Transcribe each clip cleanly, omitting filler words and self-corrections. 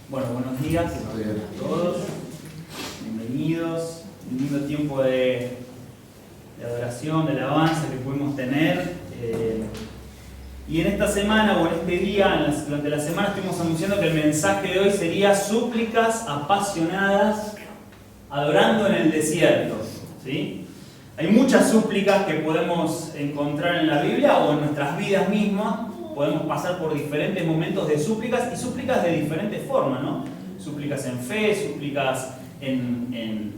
Bueno, buenos días a todos. Bienvenidos. Un lindo tiempo de adoración, de alabanza que pudimos tener. Y en esta semana o en este día, durante la semana, estuvimos anunciando que el mensaje de hoy sería súplicas apasionadas adorando en el desierto. ¿Sí? Hay muchas súplicas que podemos encontrar en la Biblia o en nuestras vidas mismas. Podemos pasar por diferentes momentos de súplicas y súplicas de diferentes formas, ¿no? Súplicas en fe, súplicas en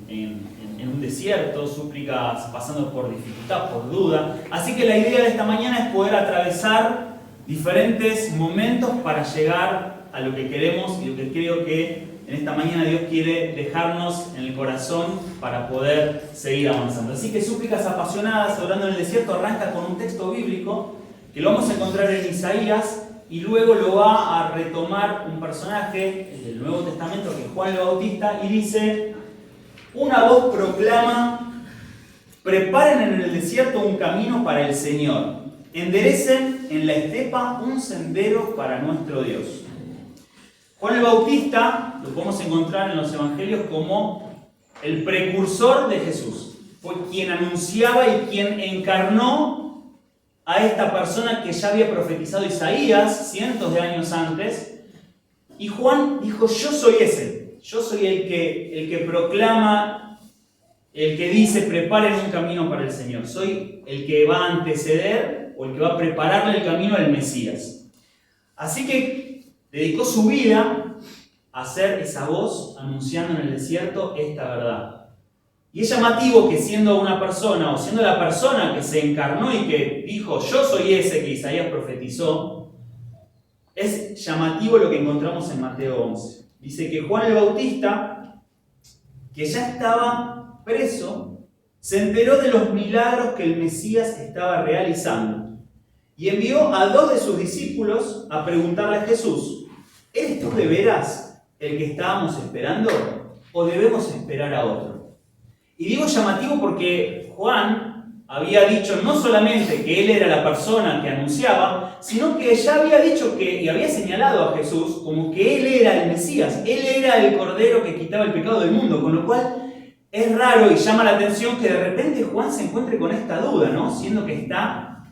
un desierto, súplicas pasando por dificultad, por duda. Así que la idea de esta mañana es poder atravesar diferentes momentos para llegar a lo que queremos y lo que creo que en esta mañana Dios quiere dejarnos en el corazón para poder seguir avanzando. Así que súplicas apasionadas, adorando en el desierto, arranca con un texto bíblico que lo vamos a encontrar en Isaías y luego lo va a retomar un personaje del Nuevo Testamento que es Juan el Bautista y dice: una voz proclama, preparen en el desierto un camino para el Señor, enderecen en la estepa un sendero para nuestro Dios. Juan el Bautista lo podemos encontrar en los evangelios como el precursor de Jesús. Fue quien anunciaba y quien encarnó a esta persona que ya había profetizado Isaías cientos de años antes. Y Juan dijo: yo soy ese, yo soy el que proclama, el que dice preparen un camino para el Señor. Soy el que va a anteceder o el que va a prepararle el camino al Mesías. Así que dedicó su vida a ser esa voz anunciando en el desierto esta verdad. Y es llamativo que siendo una persona, o siendo la persona que se encarnó y que dijo yo soy ese que Isaías profetizó, es llamativo lo que encontramos en Mateo 11. Dice que Juan el Bautista, que ya estaba preso, se enteró de los milagros que el Mesías estaba realizando y envió a 2 de sus discípulos a preguntarle a Jesús: ¿eres tú de veras el que estábamos esperando o debemos esperar a otro? Y digo llamativo porque Juan había dicho no solamente que él era la persona que anunciaba, sino que ya había dicho y había señalado a Jesús como que él era el Mesías, él era el Cordero que quitaba el pecado del mundo, con lo cual es raro y llama la atención que de repente Juan se encuentre con esta duda, ¿no? Siendo que está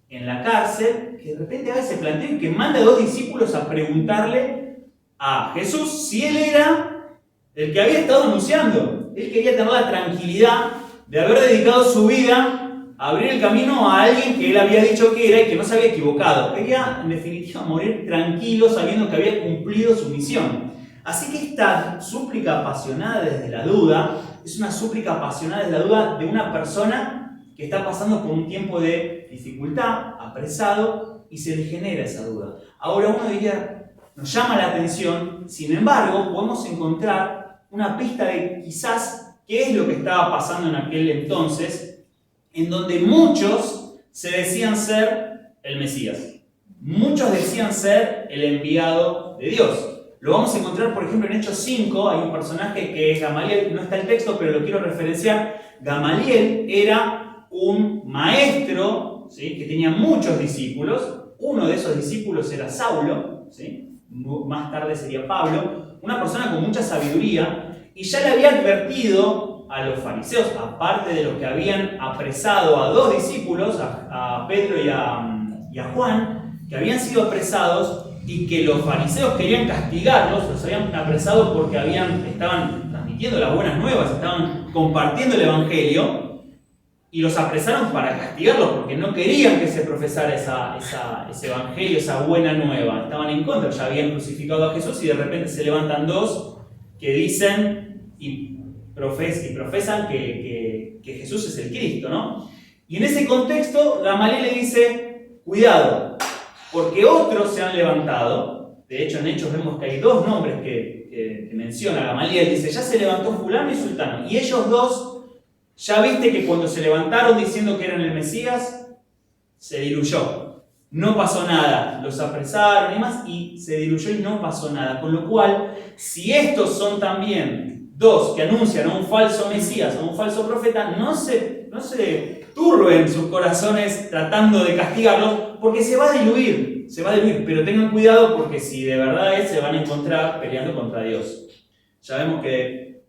en la cárcel, que de repente a veces se plantea y que manda a 2 discípulos a preguntarle a Jesús si él era el que había estado anunciando. Él quería tener la tranquilidad de haber dedicado su vida a abrir el camino a alguien que él había dicho que era y que no se había equivocado. Quería, en definitiva, morir tranquilo sabiendo que había cumplido su misión. Así que esta súplica apasionada desde la duda es una súplica apasionada desde la duda de una persona que está pasando por un tiempo de dificultad, apresado, y se le genera esa duda. Ahora uno diría, nos llama la atención, sin embargo, podemos encontrar una pista de quizás qué es lo que estaba pasando en aquel entonces, en donde muchos se decían ser el Mesías. Muchos decían ser el enviado de Dios. Lo vamos a encontrar, por ejemplo, en Hechos 5, hay un personaje que es Gamaliel, no está el texto, pero lo quiero referenciar. Gamaliel era un maestro, ¿sí?, que tenía muchos discípulos. Uno de esos discípulos era Saulo, ¿sí?, más tarde sería Pablo. Una persona con mucha sabiduría, y ya le había advertido a los fariseos, aparte de los que habían apresado a 2 discípulos, a Pedro y a Juan, que habían sido apresados y que los fariseos querían castigarlos. Los habían apresado porque estaban transmitiendo las buenas nuevas, estaban compartiendo el evangelio, y los apresaron para castigarlos porque no querían que se profesara ese evangelio, esa buena nueva. Estaban en contra, ya habían crucificado a Jesús y de repente se levantan 2 que dicen y profesan que Jesús es el Cristo, ¿no? Y en ese contexto Gamaliel le dice: cuidado, porque otros se han levantado. De hecho, en Hechos vemos que hay 2 nombres que menciona Gamaliel. Dice: ya se levantó fulano y sultano. Y ellos 2, ya viste que cuando se levantaron diciendo que eran el Mesías, se diluyó. No pasó nada. Los apresaron y demás, y se diluyó y no pasó nada. Con lo cual, si estos son también 2 que anuncian a un falso Mesías, a un falso profeta, no se turben sus corazones tratando de castigarlos, porque se va a diluir, pero tengan cuidado porque si de verdad es, se van a encontrar peleando contra Dios. Ya vemos que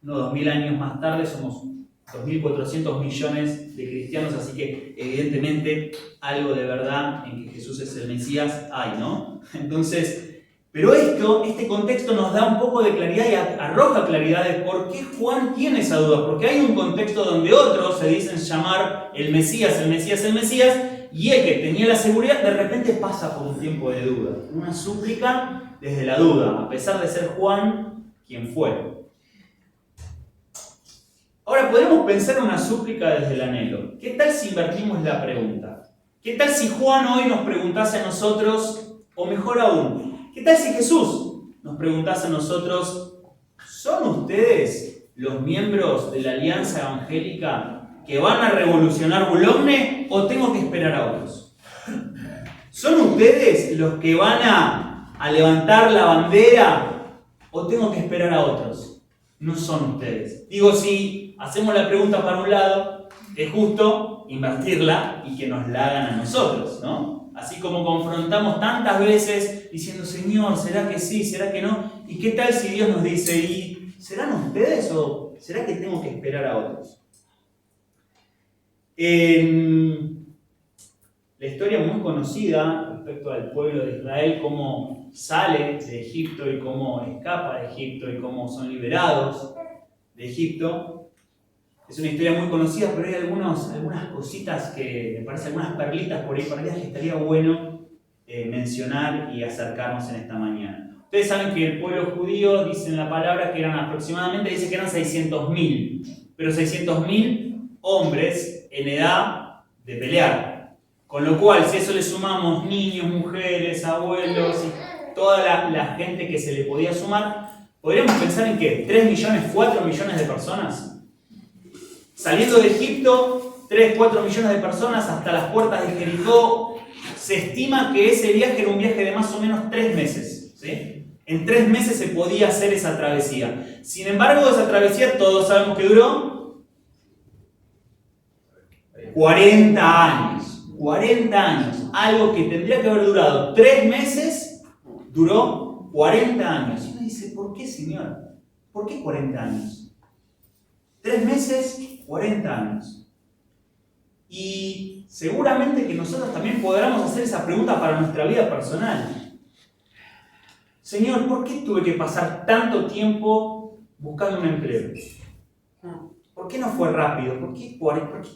unos 2000 años más tarde somos 2.400 millones de cristianos, así que evidentemente algo de verdad en que Jesús es el Mesías hay, ¿no? Entonces, pero este contexto nos da un poco de claridad y arroja claridad de por qué Juan tiene esa duda, porque hay un contexto donde otros se dicen llamar el Mesías, y el que tenía la seguridad de repente pasa por un tiempo de duda, una súplica desde la duda, a pesar de ser Juan quien fue. Ahora podemos pensar en una súplica desde el anhelo. ¿Qué tal si invertimos la pregunta? ¿Qué tal si Juan hoy nos preguntase a nosotros, o mejor aún, qué tal si Jesús nos preguntase a nosotros, ¿son ustedes los miembros de la Alianza Evangélica que van a revolucionar Boulogne o tengo que esperar a otros? ¿Son ustedes los que van a levantar la bandera o tengo que esperar a otros? No son ustedes. Digo, si hacemos la pregunta para un lado, es justo invertirla y que nos la hagan a nosotros, ¿no? Así como confrontamos tantas veces diciendo, Señor, ¿será que sí? ¿Será que no? ¿Y qué tal si Dios nos dice, ¿y serán ustedes o será que tengo que esperar a otros? La historia muy conocida respecto al pueblo de Israel, cómo sale de Egipto y cómo escapa de Egipto y cómo son liberados de Egipto, es una historia muy conocida, pero hay algunas cositas que me parecen, algunas perlitas por ahí perdidas que estaría bueno mencionar y acercarnos en esta mañana. Ustedes saben que el pueblo judío, dice en la palabra, que eran aproximadamente, dice que eran 600.000, pero 600.000 hombres en edad de pelear. Con lo cual, si a eso le sumamos niños, mujeres, abuelos y toda la gente que se le podía sumar, podríamos pensar en que 3 millones, 4 millones de personas. Saliendo de Egipto, 3, 4 millones de personas hasta las puertas de Jericó. Se estima que ese viaje era un viaje de más o menos 3 meses. ¿Sí? En 3 meses se podía hacer esa travesía. Sin embargo, esa travesía todos sabemos que duró 40 años. 40 años. Algo que tendría que haber durado 3 meses, duró 40 años. Y uno dice, ¿por qué, Señor? ¿Por qué 40 años? 3 meses, 40 años. Y seguramente que nosotros también podamos hacer esa pregunta para nuestra vida personal. Señor, ¿por qué tuve que pasar tanto tiempo buscando un empleo? ¿Por qué no fue rápido? ¿Por qué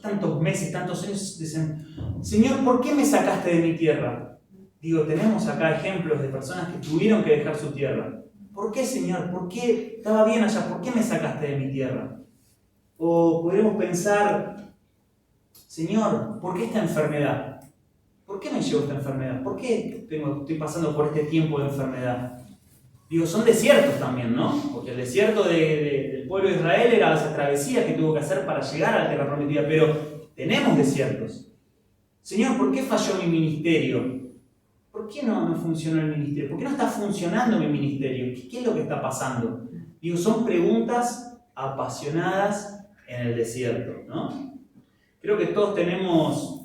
tantos meses, tantos años? Señor, ¿por qué me sacaste de mi tierra? Digo, tenemos acá ejemplos de personas que tuvieron que dejar su tierra. ¿Por qué, Señor? ¿Por qué estaba bien allá? ¿Por qué me sacaste de mi tierra? O podremos pensar, Señor, ¿por qué esta enfermedad? ¿Por qué me llevó esta enfermedad? ¿Por qué estoy pasando por este tiempo de enfermedad? Digo, son desiertos también, ¿no? Porque el desierto del pueblo de Israel era esa travesía que tuvo que hacer para llegar a la tierra prometida, pero tenemos desiertos. Señor, ¿por qué falló mi ministerio? ¿Por qué no funcionó el ministerio? ¿Por qué no está funcionando mi ministerio? ¿Qué es lo que está pasando? Digo, son preguntas apasionadas en el desierto, ¿no? Creo que todos tenemos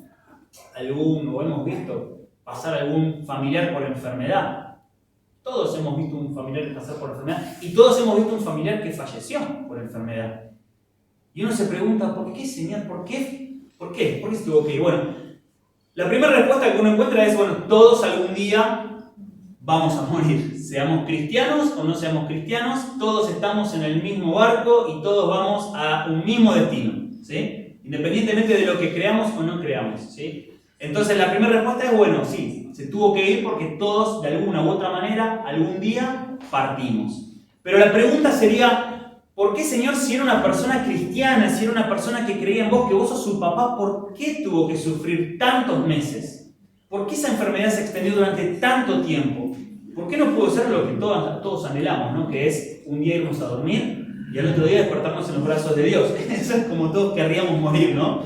o hemos visto pasar algún familiar por enfermedad. Todos hemos visto un familiar pasar por enfermedad y todos hemos visto un familiar que falleció por enfermedad. Y uno se pregunta, ¿por qué, Señor? ¿Por qué? ¿Por qué? ¿Por qué se tuvo que ir? Bueno, la primera respuesta que uno encuentra es, bueno, todos algún día vamos a morir. Seamos cristianos o no seamos cristianos, todos estamos en el mismo barco y todos vamos a un mismo destino, ¿sí? Independientemente de lo que creamos o no creamos, ¿sí? Entonces la primera respuesta es, bueno, sí, se tuvo que ir porque todos de alguna u otra manera, algún día partimos. Pero la pregunta sería, ¿por qué, Señor, si era una persona cristiana, si era una persona que creía en vos, que vos sos su papá, ¿por qué tuvo que sufrir tantos meses? ¿Por qué esa enfermedad se extendió durante tanto tiempo? ¿Por qué no pudo ser lo que todos anhelamos, ¿no? Que es un día irnos a dormir y al otro día despertarnos en los brazos de Dios? Eso es como todos querríamos morir, ¿no?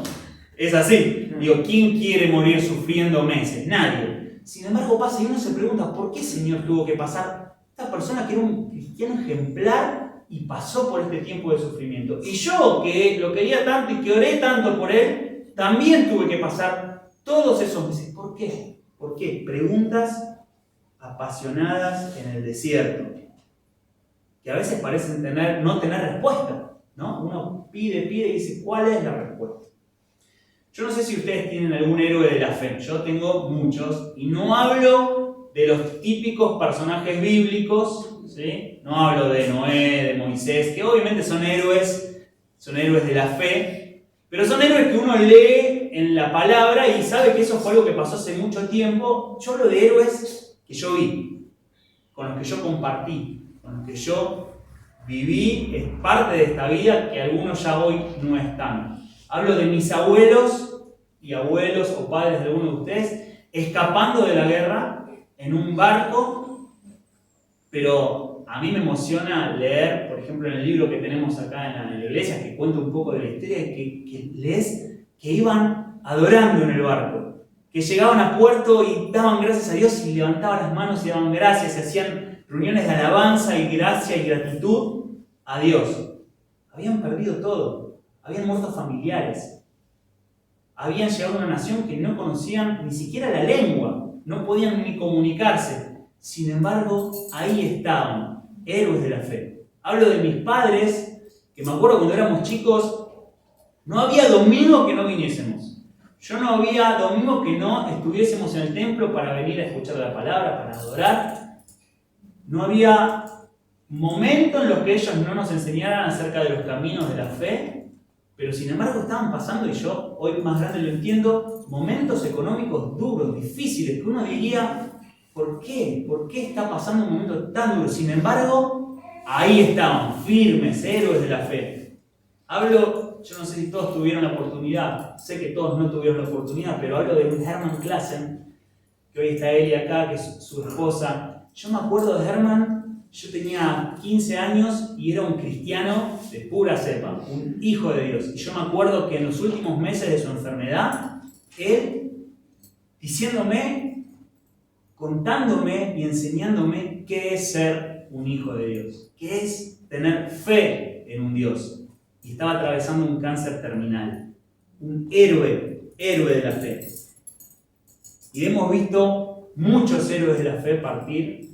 Es así. Digo, ¿quién quiere morir sufriendo meses? Nadie. Sin embargo pasa y uno se pregunta, ¿por qué, Señor, tuvo que pasar esta persona que era un cristiano ejemplar y pasó por este tiempo de sufrimiento? Y yo, que lo quería tanto y que oré tanto por él, también tuve que pasar todos esos meses. ¿Por qué? ¿Por qué? Preguntas apasionadas en el desierto, que a veces parecen no tener respuesta, ¿no? Uno pide y dice, ¿cuál es la respuesta? Yo no sé si ustedes tienen algún héroe de la fe. Yo tengo muchos, y no hablo de los típicos personajes bíblicos, ¿sí? No hablo de Noé, de Moisés, que obviamente son héroes de la fe, pero son héroes que uno lee en la palabra y sabe que eso fue algo que pasó hace mucho tiempo. Yo hablo de héroes que yo vi, con los que yo compartí, con los que yo viví, es parte de esta vida que algunos ya hoy no están. Hablo de mis abuelos y abuelos o padres de algunos de ustedes escapando de la guerra en un barco, pero a mí me emociona leer, por ejemplo, en el libro que tenemos acá en la iglesia, que cuenta un poco de la historia, que lees que iban adorando en el barco, que llegaban a puerto y daban gracias a Dios y levantaban las manos y daban gracias, y hacían reuniones de alabanza y gracia y gratitud a Dios. Habían perdido todo, habían muerto familiares, habían llegado a una nación que no conocían ni siquiera la lengua, no podían ni comunicarse. Sin embargo, ahí estaban, héroes de la fe. Hablo de mis padres, que me acuerdo cuando éramos chicos, no había domingo que no viniésemos. Yo no había domingo que no estuviésemos en el templo para venir a escuchar la palabra, para adorar. No había momento en los que ellos no nos enseñaran acerca de los caminos de la fe, pero sin embargo estaban pasando, y yo hoy más grande lo entiendo, momentos económicos duros, difíciles, que uno diría, ¿por qué? ¿Por qué está pasando un momento tan duro? Sin embargo, ahí estaban, firmes, héroes de la fe. Hablo, yo no sé si todos tuvieron la oportunidad, sé que todos no tuvieron la oportunidad, pero hablo de un Herman Klassen, que hoy está Eli acá, que es su esposa. Yo me acuerdo de Herman. Yo tenía 15 años y era un cristiano de pura cepa, un hijo de Dios. Y yo me acuerdo que en los últimos meses de su enfermedad, él diciéndome, contándome y enseñándome qué es ser un hijo de Dios, qué es tener fe en un Dios. Y estaba atravesando un cáncer terminal, un héroe de la fe. Y hemos visto muchos héroes de la fe partir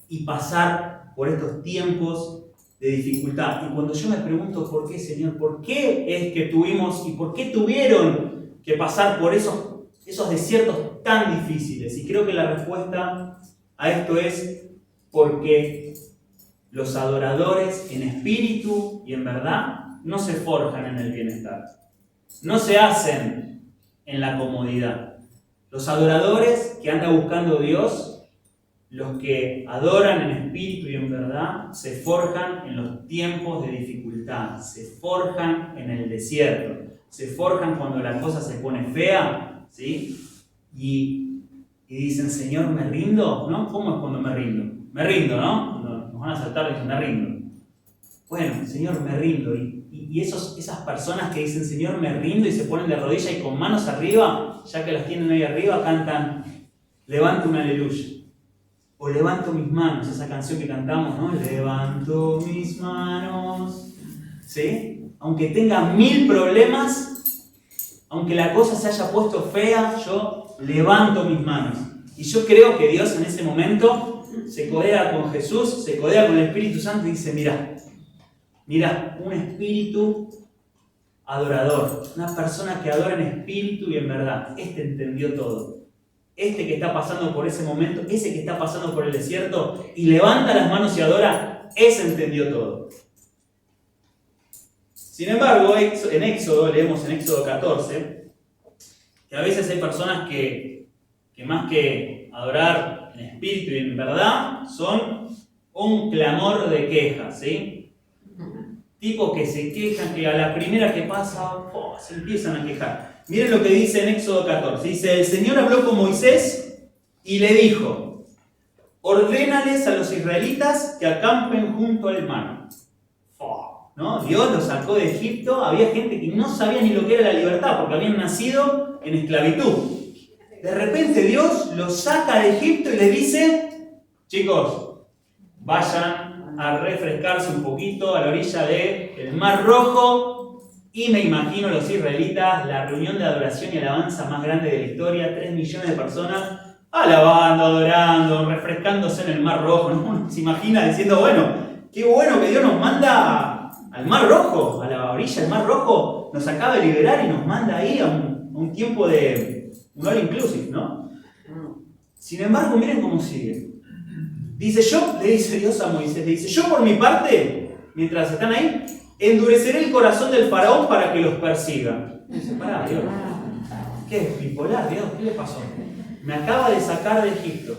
y pasar por estos tiempos de dificultad. Y cuando yo me pregunto por qué, Señor, ¿por qué es que tuvimos y por qué tuvieron que pasar por esos desiertos tan difíciles? Y creo que la respuesta a esto es porque los adoradores en espíritu y en verdad no se forjan en el bienestar, no se hacen en la comodidad. Los adoradores que andan buscando a Dios, los que adoran en espíritu y en verdad, se forjan en los tiempos de dificultad, se forjan en el desierto, se forjan cuando la cosa se pone fea, ¿sí? Y dicen, Señor, ¿me rindo? ¿No? ¿Cómo es cuando me rindo? Me rindo, ¿no? Cuando nos van a saltar dicen, me rindo. Bueno, Señor, me rindo. Y esas personas que dicen, Señor, me rindo, y se ponen de rodillas y con manos arriba, ya que las tienen ahí arriba, cantan, levanto un aleluya. O levanto mis manos, esa canción que cantamos, ¿no? Levanto mis manos, ¿sí? Aunque tenga 1000 problemas, aunque la cosa se haya puesto fea, yo levanto mis manos. Y yo creo que Dios en ese momento se codea con Jesús, se codea con el Espíritu Santo y dice, mira, un espíritu adorador, una persona que adora en espíritu y en verdad. Este entendió todo. Este que está pasando por ese momento, ese que está pasando por el desierto y levanta las manos y adora, ese entendió todo. Sin embargo, en Éxodo, leemos en Éxodo 14, que a veces hay personas que más que adorar en espíritu y en verdad, son un clamor de quejas, ¿sí? Tipos que se quejan, que a la primera que pasa, se empiezan a quejar. Miren lo que dice en Éxodo 14. Dice, el Señor habló con Moisés y le dijo, ordénales a los israelitas que acampen junto al mar. ¿No? Dios los sacó de Egipto. Había gente que no sabía ni lo que era la libertad porque habían nacido en esclavitud. De repente Dios los saca de Egipto y les dice, chicos, vayan a refrescarse un poquito a la orilla del Mar Rojo Y me imagino los israelitas, la reunión de adoración y alabanza más grande de la historia, 3 millones de personas alabando, adorando, refrescándose en el Mar Rojo. ¿No? Uno se imagina diciendo, bueno, qué bueno que Dios nos manda al Mar Rojo, a la orilla del Mar Rojo, nos acaba de liberar y nos manda ahí a un tiempo de un all inclusive, ¿no? Sin embargo, miren cómo sigue. Dice le dice Dios a Moisés, le dice, yo por mi parte, mientras están ahí, endureceré el corazón del faraón para que los persiga. Dice, pará, Dios, ¿qué es bipolar, Dios? ¿Qué le pasó? Me acaba de sacar de Egipto.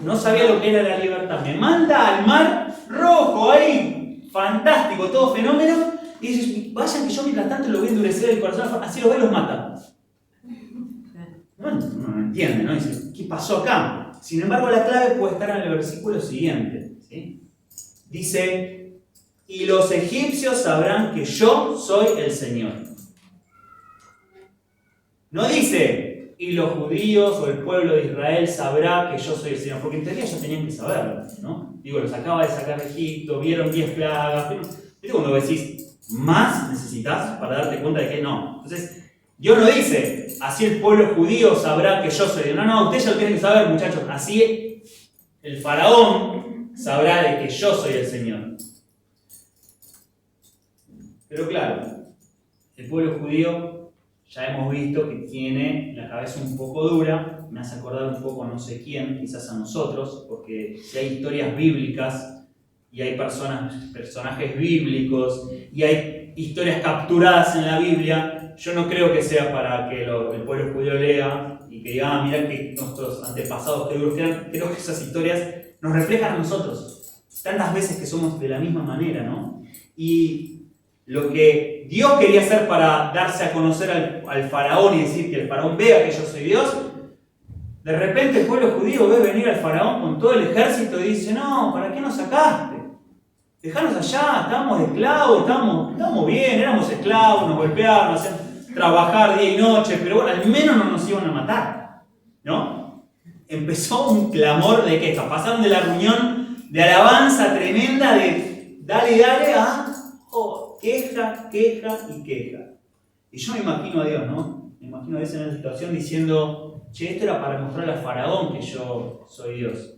No sabía lo que era la libertad. Me manda al Mar Rojo ahí, fantástico, todo fenómeno. Y dice, vayan que yo mientras tanto lo voy a endurecer el corazón, así los ve y los mata. Bueno, no entiende, ¿no? Dice, ¿qué pasó acá? Sin embargo, la clave puede estar en el versículo siguiente, ¿sí? Dice, y los egipcios sabrán que yo soy el Señor. No dice, y los judíos o el pueblo de Israel sabrá que yo soy el Señor, porque en teoría ellos tenían que saberlo, ¿no? Digo, los acaba de sacar de Egipto, vieron 10 plagas. ¿Viste cuando decís, más necesitas para darte cuenta de que no? Entonces, Dios no dice, así el pueblo judío sabrá que yo soy Dios. No, ustedes ya lo tienen que saber, muchachos. Así el faraón sabrá de que yo soy el Señor. Pero claro, el pueblo judío ya hemos visto que tiene la cabeza un poco dura. Me hace acordar un poco a no sé quién, quizás a nosotros, porque si hay historias bíblicas y hay personajes bíblicos y hay historias capturadas en la Biblia, yo no creo que sea para que el pueblo judío lea y que diga, mirá que nuestros antepasados que duros eran. Creo que esas historias nos reflejan a nosotros. Tantas veces que somos de la misma manera, ¿no? Y lo que Dios quería hacer para darse a conocer al faraón y decir que el faraón vea que yo soy Dios, de repente el pueblo judío ve venir al faraón con todo el ejército y dice, no, ¿para qué nos sacaste? Dejanos allá, estábamos de esclavos, estábamos bien, éramos esclavos, nos golpeaban, nos hacían trabajar día y noche, pero bueno, al menos no nos iban a matar, ¿no? Empezó un clamor de queja, pasaron de la reunión de alabanza tremenda de dale a queja y queja. Y yo me imagino a Dios, ¿no? Me imagino a Dios en esa situación diciendo, che, esto era para mostrar al faraón que yo soy Dios.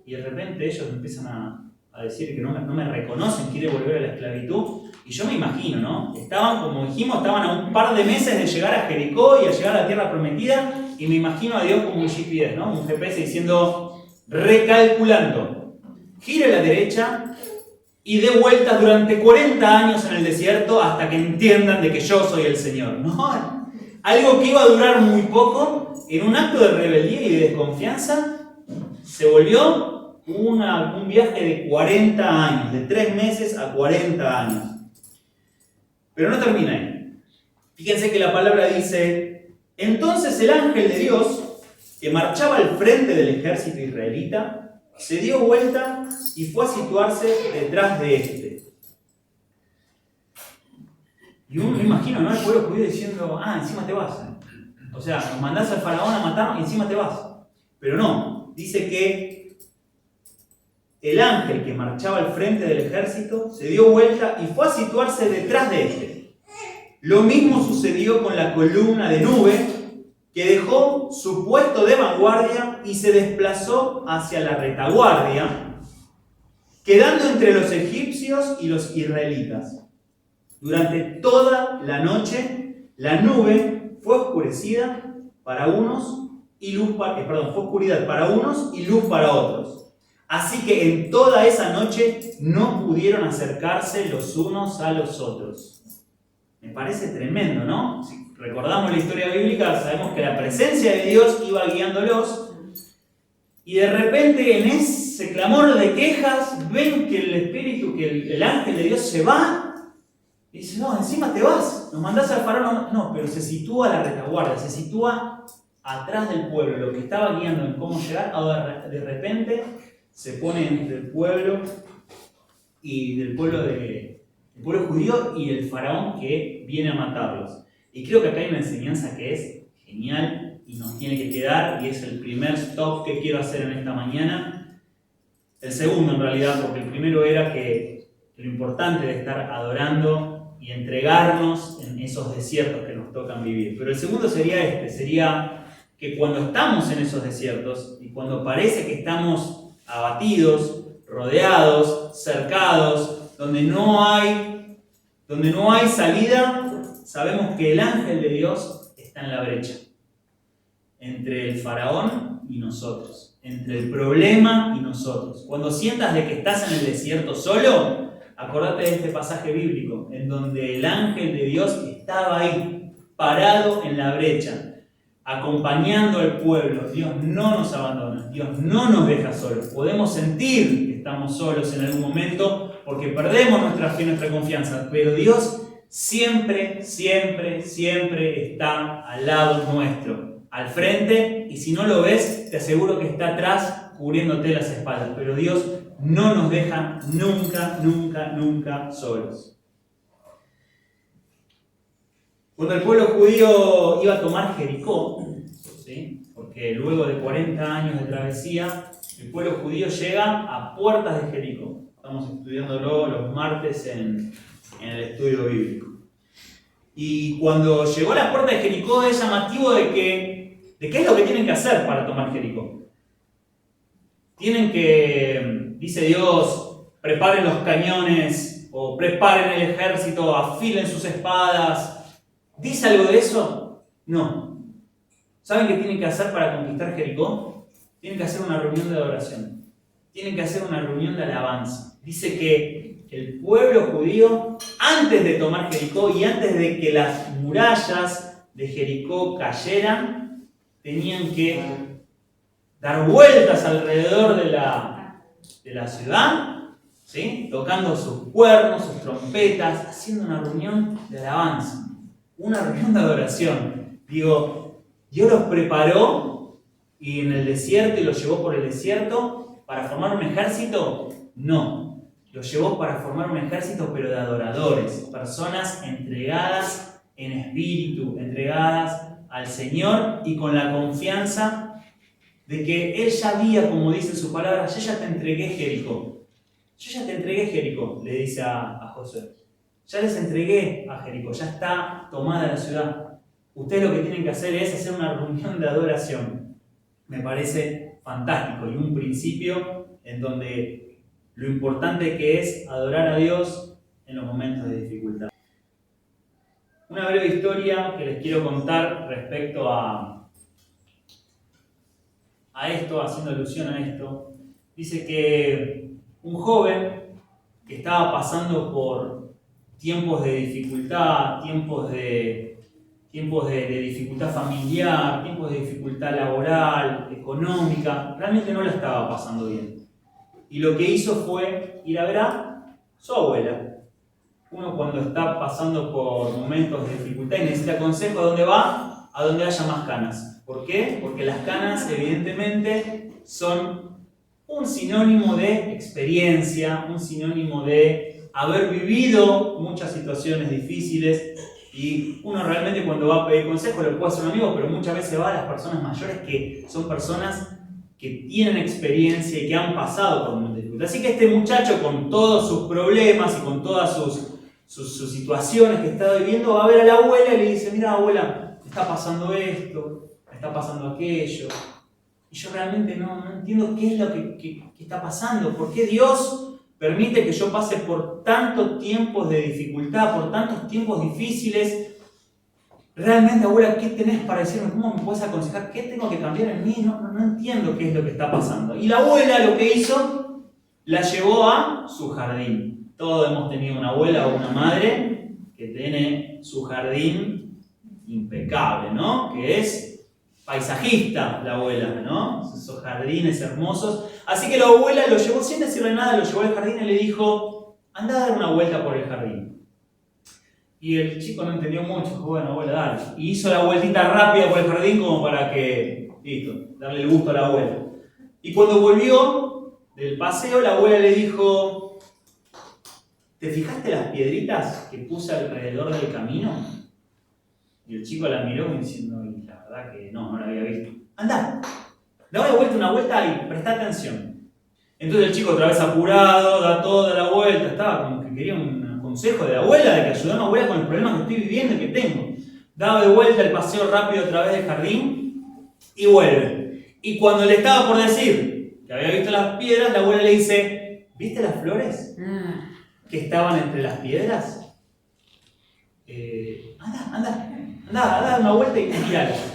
Y de repente ellos empiezan a decir que no me reconocen, quiere volver a la esclavitud. Y yo me imagino, ¿no? Estaban, como dijimos, estaban a un par de meses de llegar a Jericó y a llegar a la tierra prometida. Y me imagino a Dios como un GPS, ¿no? Un GPS diciendo, recalculando, gire a la derecha y dé vueltas durante 40 años en el desierto hasta que entiendan de que yo soy el Señor, ¿no? Algo que iba a durar muy poco, en un acto de rebeldía y de desconfianza, se volvió un viaje de 40 años, de 3 meses a 40 años. Pero no termina ahí. Fíjense que la palabra dice, entonces el ángel de Dios, que marchaba al frente del ejército israelita, se dio vuelta y fue a situarse detrás de este. Y uno me imagino, ¿no? El pueblo judío diciendo, encima te vas. O sea, nos mandás al faraón a matarnos y encima te vas. Pero no, dice que el ángel que marchaba al frente del ejército se dio vuelta y fue a situarse detrás de este. Lo mismo sucedió con la columna de nube, que dejó su puesto de vanguardia y se desplazó hacia la retaguardia, quedando entre los egipcios y los israelitas. Durante toda la noche, la nube fue oscurecida para unos y luz fue oscuridad para unos y luz para otros. Así que en toda esa noche no pudieron acercarse los unos a los otros. Me parece tremendo, ¿no? Si recordamos la historia bíblica, sabemos que la presencia de Dios iba guiándolos y de repente en ese clamor de quejas ven que el espíritu, que el ángel de Dios se va y dice, no, encima te vas, nos mandás al faraón. No, pero se sitúa a la retaguardia, se sitúa atrás del pueblo, lo que estaba guiando en cómo llegar, ahora de repente se pone entre el pueblo y el pueblo judío y el faraón que viene a matarlos. Y creo que acá hay una enseñanza que es genial y nos tiene que quedar, y es el primer stop que quiero hacer en esta mañana. El segundo en realidad, porque el primero era que lo importante de estar adorando y entregarnos en esos desiertos que nos tocan vivir. Pero el segundo sería que cuando estamos en esos desiertos y cuando parece que estamos abatidos, rodeados, cercados, donde no hay salida, sabemos que el ángel de Dios está en la brecha entre el faraón y nosotros, entre el problema y nosotros. Cuando sientas de que estás en el desierto solo, acordate de este pasaje bíblico, en donde el ángel de Dios estaba ahí, parado en la brecha, acompañando al pueblo. Dios no nos abandona, Dios no nos deja solos. Podemos sentir que estamos solos en algún momento porque perdemos nuestra fe y nuestra confianza, pero Dios siempre, siempre, siempre está al lado nuestro, al frente, y si no lo ves, te aseguro que está atrás cubriéndote las espaldas. Pero Dios no nos deja nunca, nunca, nunca solos. Cuando el pueblo judío iba a tomar Jericó, ¿sí? Porque luego de 40 años de travesía, el pueblo judío llega a puertas de Jericó. Estamos estudiándolo los martes en el estudio bíblico. Y cuando llegó a las puertas de Jericó es llamativo de qué es lo que tienen que hacer para tomar Jericó. Tienen que, dice Dios, preparen los cañones o preparen el ejército, afilen sus espadas. ¿Dice algo de eso? No. ¿Saben qué tienen que hacer para conquistar Jericó? Tienen que hacer una reunión de adoración. Tienen que hacer una reunión de alabanza. Dice que el pueblo judío, antes de tomar Jericó y antes de que las murallas de Jericó cayeran, tenían que dar vueltas alrededor de la ciudad, ¿sí? Tocando sus cuernos, sus trompetas, haciendo una reunión de alabanza, una reunión de adoración. Digo, Dios los preparó y en el desierto y los llevó por el desierto para formar un ejército. No. Los llevó para formar un ejército, pero de adoradores, personas entregadas en espíritu, entregadas al Señor y con la confianza de que Él ya había, como dice en su palabra, yo ya te entregué Jericó. Yo ya te entregué Jericó, le dice a Josué. Ya les entregué a Jericó, ya está tomada la ciudad. Ustedes lo que tienen que hacer es hacer una reunión de adoración. Me parece fantástico y un principio en donde lo importante que es adorar a Dios en los momentos de dificultad. Una breve historia que les quiero contar respecto a esto, haciendo alusión a esto. Dice que un joven que estaba pasando por tiempos de dificultad, tiempos de dificultad familiar, tiempos de dificultad laboral, económica, realmente no la estaba pasando bien. Y lo que hizo fue ir a ver a su abuela. Uno cuando está pasando por momentos de dificultad y necesita consejo, ¿a dónde va? A donde haya más canas. ¿Por qué? Porque las canas evidentemente son un sinónimo de experiencia, un sinónimo de haber vivido muchas situaciones difíciles, y uno realmente cuando va a pedir consejo le puede hacer un amigo, pero muchas veces va a las personas mayores que son personas que tienen experiencia y que han pasado por momentos de dificultad. Así que este muchacho, con todos sus problemas y con todas sus situaciones que está viviendo, va a ver a la abuela y le dice: mira, abuela, me está pasando esto, me está pasando aquello, y yo realmente no entiendo qué es lo que está pasando. ¿Por qué Dios permite que yo pase por tantos tiempos de dificultad, por tantos tiempos difíciles? Realmente, abuela, ¿qué tenés para decirme? ¿Cómo me puedes aconsejar? ¿Qué tengo que cambiar en mí? No entiendo qué es lo que está pasando. Y la abuela lo que hizo, la llevó a su jardín. Todos hemos tenido una abuela o una madre que tiene su jardín impecable, ¿no? Que es paisajista la abuela, ¿no? Esos jardines hermosos. Así que la abuela lo llevó, sin decirle nada, lo llevó al jardín y le dijo: anda a dar una vuelta por el jardín. Y el chico no entendió mucho, dijo: bueno, abuela, dale. Y hizo la vueltita rápida por el jardín como para que, listo, darle el gusto a la abuela. Y cuando volvió del paseo, la abuela le dijo: ¿te fijaste las piedritas que puse alrededor del camino? Y el chico la miró diciendo: y la verdad que no la había visto. Andá, da una vuelta y presta atención. Entonces el chico, otra vez apurado, da toda la vuelta, estaba como que quería un consejo de la abuela, de que ayudó a mi abuela con el problema que estoy viviendo y que tengo. Daba de vuelta el paseo rápido a través del jardín y vuelve. Y cuando le estaba por decir que había visto las piedras, la abuela le dice, ¿viste las flores que estaban entre las piedras? Anda, una vuelta y miralas.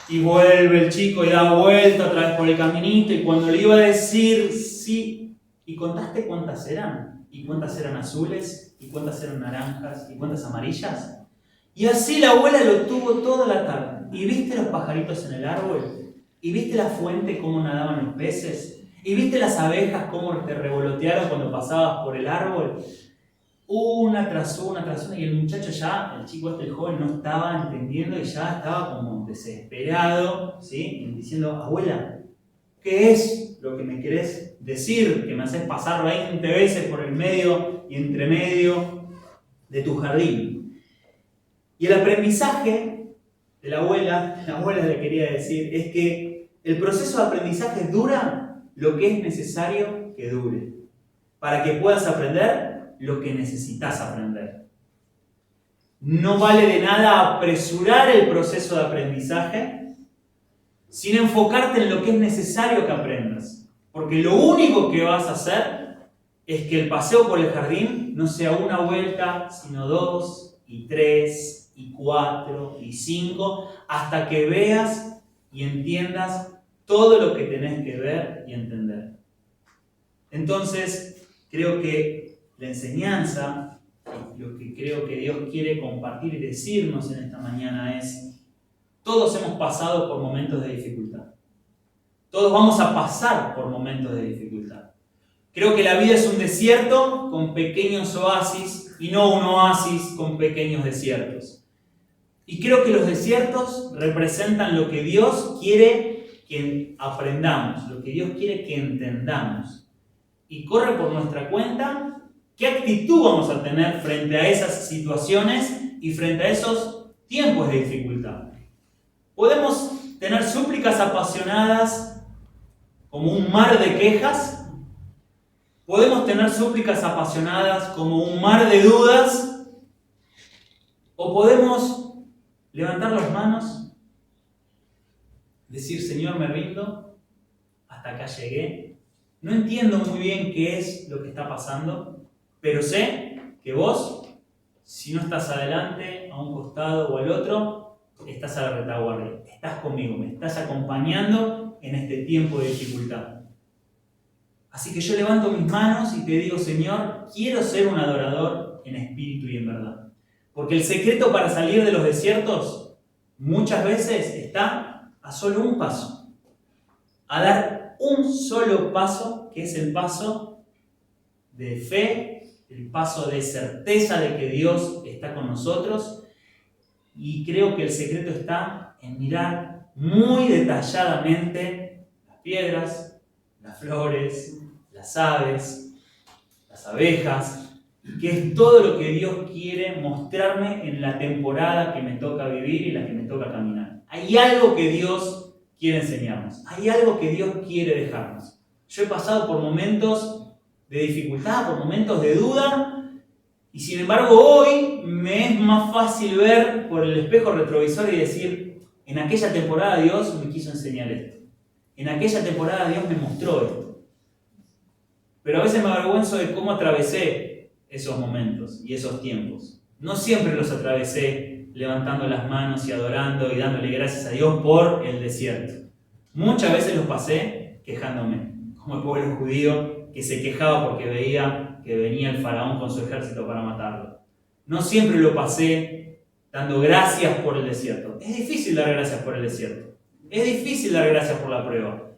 Y vuelve el chico y da vuelta otra vez por el caminito, y cuando le iba a decir sí, ¿y contaste cuántas eran? ¿Y cuántas eran azules? ¿Y cuántas eran naranjas? ¿Y cuántas amarillas? Y así la abuela lo tuvo toda la tarde. ¿Y viste los pajaritos en el árbol? ¿Y viste la fuente cómo nadaban los peces? ¿Y viste las abejas cómo te revolotearon cuando pasabas por el árbol? Una tras una, y el muchacho ya, el chico el joven, no estaba entendiendo y ya estaba como desesperado, ¿sí? Diciendo, abuela, ¿qué es lo que me querés decir? Que me haces pasar 20 veces por el medio y entre medio de tu jardín. Y el aprendizaje de la abuela le quería decir, es que el proceso de aprendizaje dura lo que es necesario que dure, para que puedas aprender lo que necesitas aprender. No vale de nada apresurar el proceso de aprendizaje sin enfocarte en lo que es necesario que aprendas. Porque lo único que vas a hacer es que el paseo por el jardín no sea una vuelta, sino 2, y 3, y 4, y 5, hasta que veas y entiendas todo lo que tenés que ver y entender. Entonces, creo que la enseñanza, lo que creo que Dios quiere compartir y decirnos en esta mañana es, todos hemos pasado por momentos de dificultad. Todos vamos a pasar por momentos de dificultad. Creo que la vida es un desierto con pequeños oasis y no un oasis con pequeños desiertos. Y creo que los desiertos representan lo que Dios quiere que aprendamos, lo que Dios quiere que entendamos. Y corre por nuestra cuenta qué actitud vamos a tener frente a esas situaciones y frente a esos tiempos de dificultad. Podemos tener súplicas apasionadas como un mar de quejas. Podemos tener súplicas apasionadas como un mar de dudas. O podemos levantar las manos, decir, Señor, me rindo, hasta acá llegué. No entiendo muy bien qué es lo que está pasando, pero sé que vos, si no estás adelante, a un costado o al otro, estás a la retaguardia. Estás conmigo, me estás acompañando en este tiempo de dificultad. Así que yo levanto mis manos y te digo, Señor, quiero ser un adorador en espíritu y en verdad. Porque el secreto para salir de los desiertos muchas veces está a solo un paso. A dar un solo paso, que es el paso de fe, el paso de certeza de que Dios está con nosotros. Y creo que el secreto está en mirar muy detalladamente las piedras, las flores, las aves, las abejas, y que es todo lo que Dios quiere mostrarme en la temporada que me toca vivir y la que me toca caminar. Hay algo que Dios quiere enseñarnos, hay algo que Dios quiere dejarnos. Yo he pasado por momentos de dificultad, por momentos de duda, y sin embargo hoy me es más fácil ver por el espejo retrovisor y decir, en aquella temporada Dios me quiso enseñar esto, en aquella temporada Dios me mostró esto. Pero a veces me avergüenzo de cómo atravesé esos momentos y esos tiempos. No siempre los atravesé levantando las manos y adorando y dándole gracias a Dios por el desierto. Muchas veces los pasé quejándome, como el pueblo judío que se quejaba porque veía que venía el faraón con su ejército para matarlo. No siempre lo pasé dando gracias por el desierto. Es difícil dar gracias por el desierto. Es difícil dar gracias por la prueba.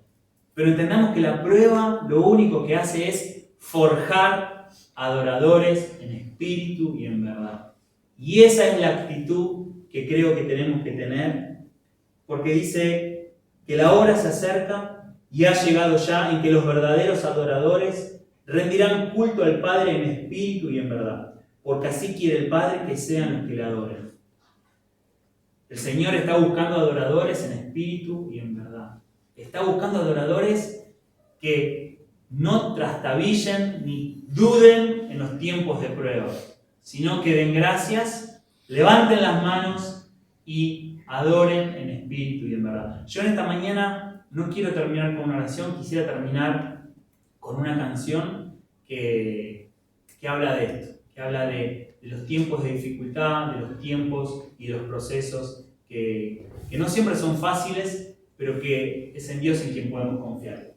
Pero entendamos que la prueba lo único que hace es forjar adoradores en espíritu y en verdad. Y esa es la actitud que creo que tenemos que tener, porque dice que la hora se acerca y ha llegado ya en que los verdaderos adoradores rendirán culto al Padre en espíritu y en verdad, porque así quiere el Padre que sean los que le adoren. El Señor está buscando adoradores en espíritu y en verdad. Está buscando adoradores que no trastabillen ni duden en los tiempos de prueba, sino que den gracias, levanten las manos y adoren en espíritu y en verdad. Yo en esta mañana no quiero terminar con una oración, quisiera terminar con una canción que habla de esto, que habla de los tiempos de dificultad, de los tiempos y de los procesos que no siempre son fáciles, pero que es en Dios en quien podemos confiar.